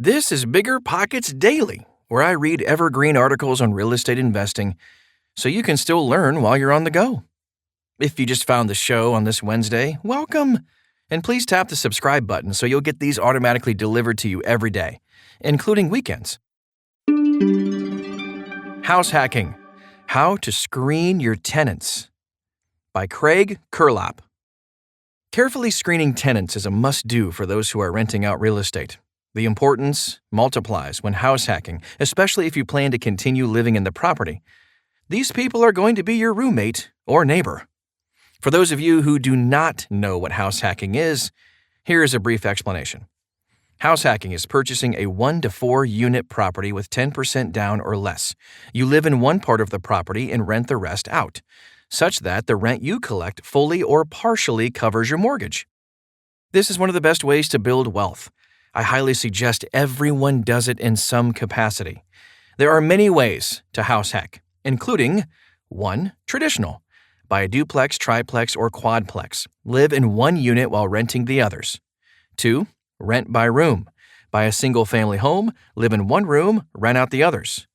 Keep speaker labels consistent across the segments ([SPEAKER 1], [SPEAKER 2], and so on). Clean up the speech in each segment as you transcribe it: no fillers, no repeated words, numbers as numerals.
[SPEAKER 1] This is BiggerPockets Daily, where I read evergreen articles on real estate investing so you can still learn while you're on the go. If you just found the show on this Wednesday, welcome. And please tap the subscribe button so you'll get these automatically delivered to you every day, including weekends. House Hacking: How to Screen Your Tenants by Craig Curlop. Carefully screening tenants is a must-do for those who are renting out real estate. The importance multiplies when house hacking, especially if you plan to continue living in the property. These people are going to be your roommate or neighbor. For those of you who do not know what house hacking is, here is a brief explanation. House hacking is purchasing a 1 to 4 unit property with 10% down or less. You live in one part of the property and rent the rest out, such that the rent you collect fully or partially covers your mortgage. This is one of the best ways to build wealth. I highly suggest everyone does it in some capacity. There are many ways to house hack, including 1. Traditional. Buy a duplex, triplex, or quadplex. Live in one unit while renting the others. 2. Rent by room. Buy a single-family home, live in one room, rent out the others.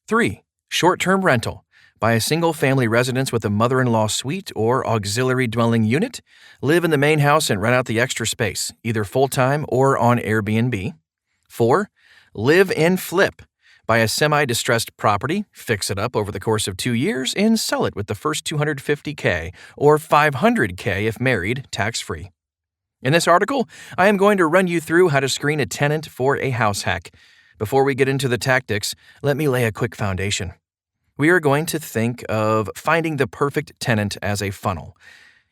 [SPEAKER 1] 3. Short-term rental. Buy a single-family residence with a mother-in-law suite or auxiliary dwelling unit. Live in the main house and rent out the extra space, either full-time or on Airbnb. 4. Live and flip. Buy a semi-distressed property, fix it up over the course of 2 years, and sell it with the first $250K or $500K if married, tax-free. In this article, I am going to run you through how to screen a tenant for a house hack. Before we get into the tactics, let me lay a quick foundation. We are going to think of finding the perfect tenant as a funnel.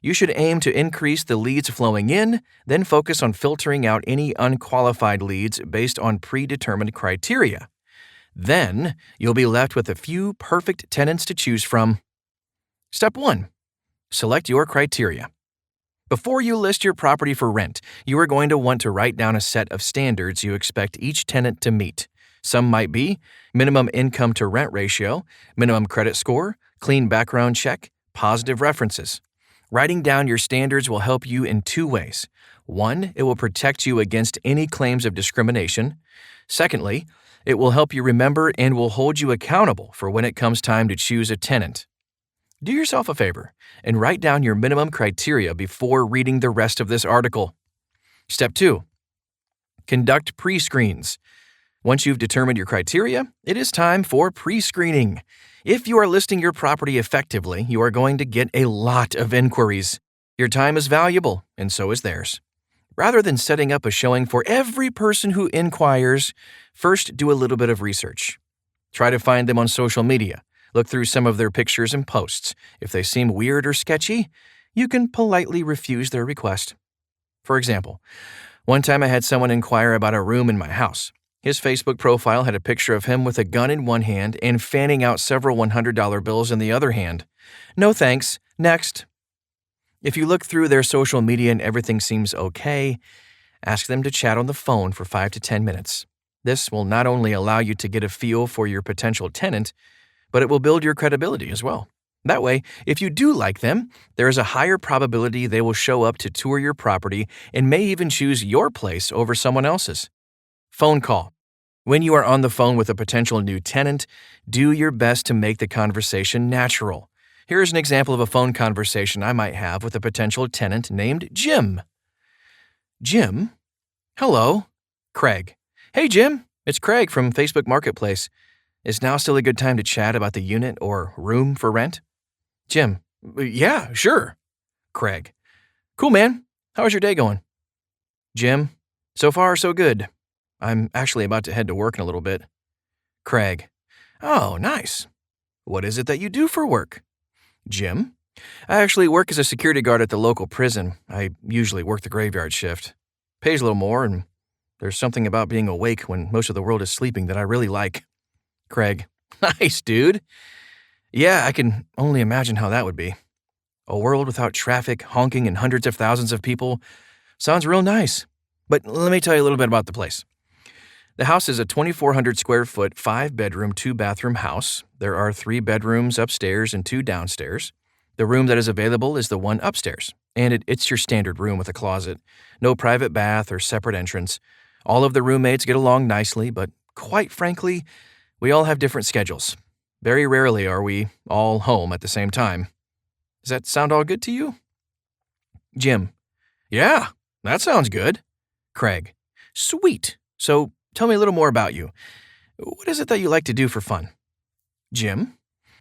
[SPEAKER 1] You should aim to increase the leads flowing in, then focus on filtering out any unqualified leads based on predetermined criteria. Then, you'll be left with a few perfect tenants to choose from. Step 1. Select your criteria. Before you list your property for rent, you are going to want to write down a set of standards you expect each tenant to meet. Some might be minimum income to rent ratio, minimum credit score, clean background check, positive references. Writing down your standards will help you in 2 ways. 1, it will protect you against any claims of discrimination. Secondly, it will help you remember and will hold you accountable for when it comes time to choose a tenant. Do yourself a favor and write down your minimum criteria before reading the rest of this article. Step 2. Conduct pre-screens. Once you've determined your criteria, it is time for pre-screening. If you are listing your property effectively, you are going to get a lot of inquiries. Your time is valuable, and so is theirs. Rather than setting up a showing for every person who inquires, first do a little bit of research. Try to find them on social media. Look through some of their pictures and posts. If they seem weird or sketchy, you can politely refuse their request. For example, one time I had someone inquire about a room in my house. His Facebook profile had a picture of him with a gun in one hand and fanning out several $100 bills in the other hand. No thanks. Next. If you look through their social media and everything seems okay, ask them to chat on the phone for 5 to 10 minutes. This will not only allow you to get a feel for your potential tenant, but it will build your credibility as well. That way, if you do like them, there is a higher probability they will show up to tour your property and may even choose your place over someone else's. Phone call. When you are on the phone with a potential new tenant, do your best to make the conversation natural. Here is an example of a phone conversation I might have with a potential tenant named Jim. Jim? Hello. Craig. Hey, Jim. It's Craig from Facebook Marketplace. Is now still a good time to chat about the unit or room for rent? Jim. Yeah, sure. Craig. Cool, man. How's your day going? Jim. So far, so good. I'm actually about to head to work in a little bit. Craig. Oh, nice. What is it that you do for work? Jim. I actually work as a security guard at the local prison. I usually work the graveyard shift. Pays a little more, and there's something about being awake when most of the world is sleeping that I really like. Craig. Nice, dude. Yeah, I can only imagine how that would be. A world without traffic, honking, and hundreds of thousands of people sounds real nice. But let me tell you a little bit about the place. The house is a 2,400 square foot, 5-bedroom, 2-bathroom house. There are 3 bedrooms upstairs and 2 downstairs. The room that is available is the one upstairs, and it's your standard room with a closet. No private bath or separate entrance. All of the roommates get along nicely, but quite frankly, we all have different schedules. Very rarely are we all home at the same time. Does that sound all good to you? Jim. Yeah, that sounds good. Craig. Sweet. So tell me a little more about you. What is it that you like to do for fun? Jim.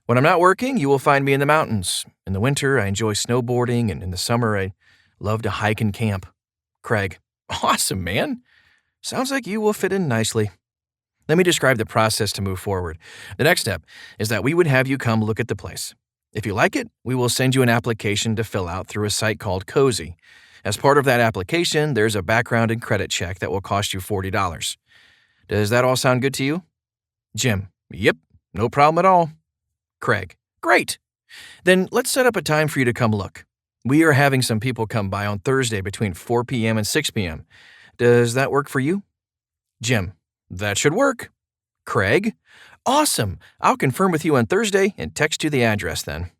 [SPEAKER 1] When I'm not working, you will find me in the mountains. In the winter, I enjoy snowboarding, and in the summer, I love to hike and camp. Craig. Awesome, man. Sounds like you will fit in nicely. Let me describe the process to move forward. The next step is that we would have you come look at the place. If you like it, we will send you an application to fill out through a site called Cozy. As part of that application, there's a background and credit check that will cost you $40. Does that all sound good to you? Jim. Yep, no problem at all. Craig. Great. Then let's set up a time for you to come look. We are having some people come by on Thursday between 4 p.m. and 6 p.m. Does that work for you? Jim. That should work. Craig. Awesome. I'll confirm with you on Thursday and text you the address then.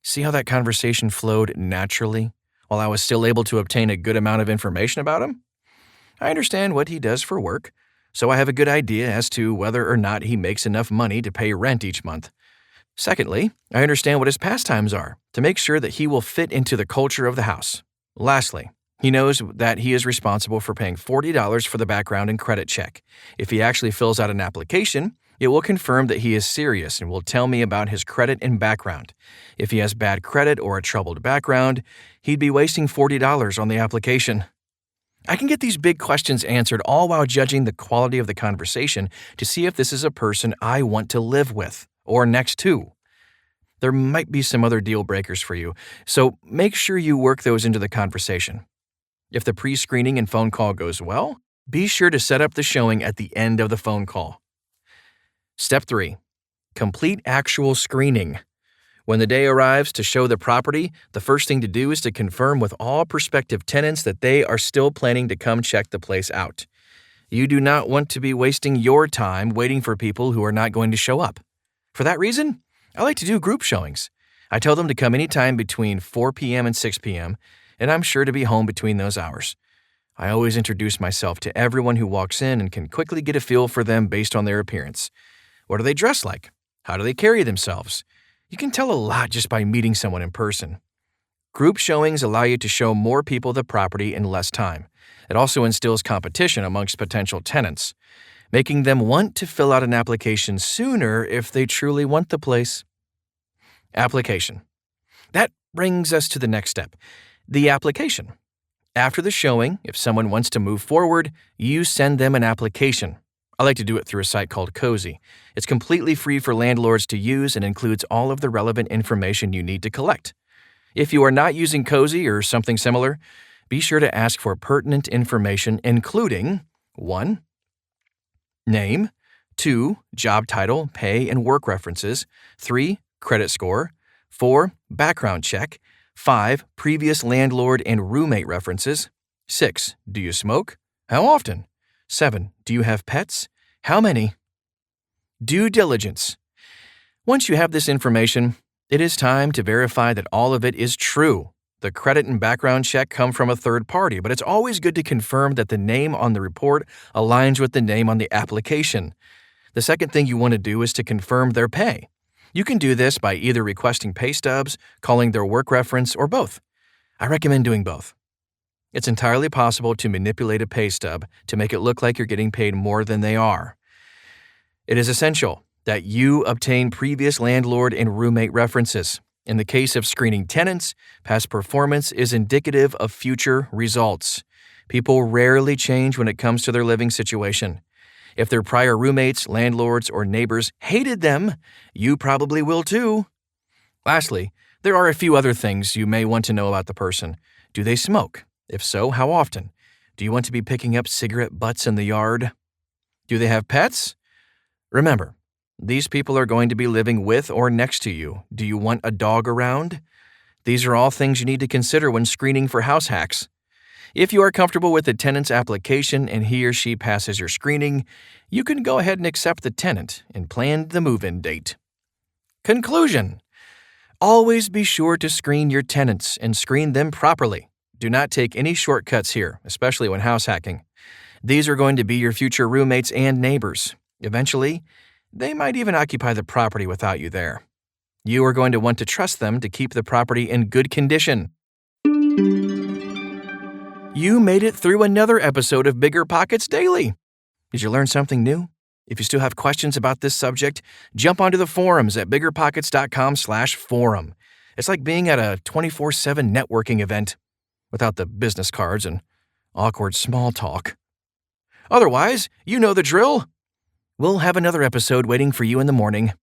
[SPEAKER 1] See how that conversation flowed naturally while I was still able to obtain a good amount of information about him? I understand what he does for work, so I have a good idea as to whether or not he makes enough money to pay rent each month. Secondly, I understand what his pastimes are to make sure that he will fit into the culture of the house. Lastly, he knows that he is responsible for paying $40 for the background and credit check. If he actually fills out an application, it will confirm that he is serious and will tell me about his credit and background. If he has bad credit or a troubled background, he'd be wasting $40 on the application. I can get these big questions answered all while judging the quality of the conversation to see if this is a person I want to live with or next to. There might be some other deal breakers for you, so make sure you work those into the conversation. If the pre-screening and phone call goes well, be sure to set up the showing at the end of the phone call. Step 3. Complete actual screening. When the day arrives to show the property, the first thing to do is to confirm with all prospective tenants that they are still planning to come check the place out. You do not want to be wasting your time waiting for people who are not going to show up. For that reason, I like to do group showings. I tell them to come anytime between 4 p.m. and 6 p.m., and I'm sure to be home between those hours. I always introduce myself to everyone who walks in and can quickly get a feel for them based on their appearance. What do they dress like? How do they carry themselves? You can tell a lot just by meeting someone in person. Group showings allow you to show more people the property in less time. It also instills competition amongst potential tenants, making them want to fill out an application sooner if they truly want the place. Application. That brings us to the next step, the application. After the showing, if someone wants to move forward, you send them an application. I like to do it through a site called Cozy. It's completely free for landlords to use and includes all of the relevant information you need to collect. If you are not using Cozy or something similar, be sure to ask for pertinent information including 1. Name, 2. Job title, pay, and work references, 3. Credit score, 4. Background check, 5. Previous landlord and roommate references, 6. Do you smoke? How often? 7. Do you have pets? How many? Due diligence. Once you have this information, it is time to verify that all of it is true. The credit and background check come from a third party, but it's always good to confirm that the name on the report aligns with the name on the application. The second thing you want to do is to confirm their pay. You can do this by either requesting pay stubs, calling their work reference, or both. I recommend doing both. It's entirely possible to manipulate a pay stub to make it look like you're getting paid more than they are. It is essential that you obtain previous landlord and roommate references. In the case of screening tenants, past performance is indicative of future results. People rarely change when it comes to their living situation. If their prior roommates, landlords, or neighbors hated them, you probably will too. Lastly, there are a few other things you may want to know about the person. Do they smoke? If so, how often? Do you want to be picking up cigarette butts in the yard? Do they have pets? Remember, these people are going to be living with or next to you. Do you want a dog around? These are all things you need to consider when screening for house hacks. If you are comfortable with the tenant's application and he or she passes your screening, you can go ahead and accept the tenant and plan the move-in date. Conclusion. Always be sure to screen your tenants and screen them properly. Do not take any shortcuts here, especially when house hacking. These are going to be your future roommates and neighbors. Eventually, they might even occupy the property without you there. You are going to want to trust them to keep the property in good condition. You made it through another episode of BiggerPockets Daily. Did you learn something new? If you still have questions about this subject, jump onto the forums at biggerpockets.com/forum. It's like being at a 24/7 networking event without the business cards and awkward small talk. Otherwise, you know the drill. We'll have another episode waiting for you in the morning.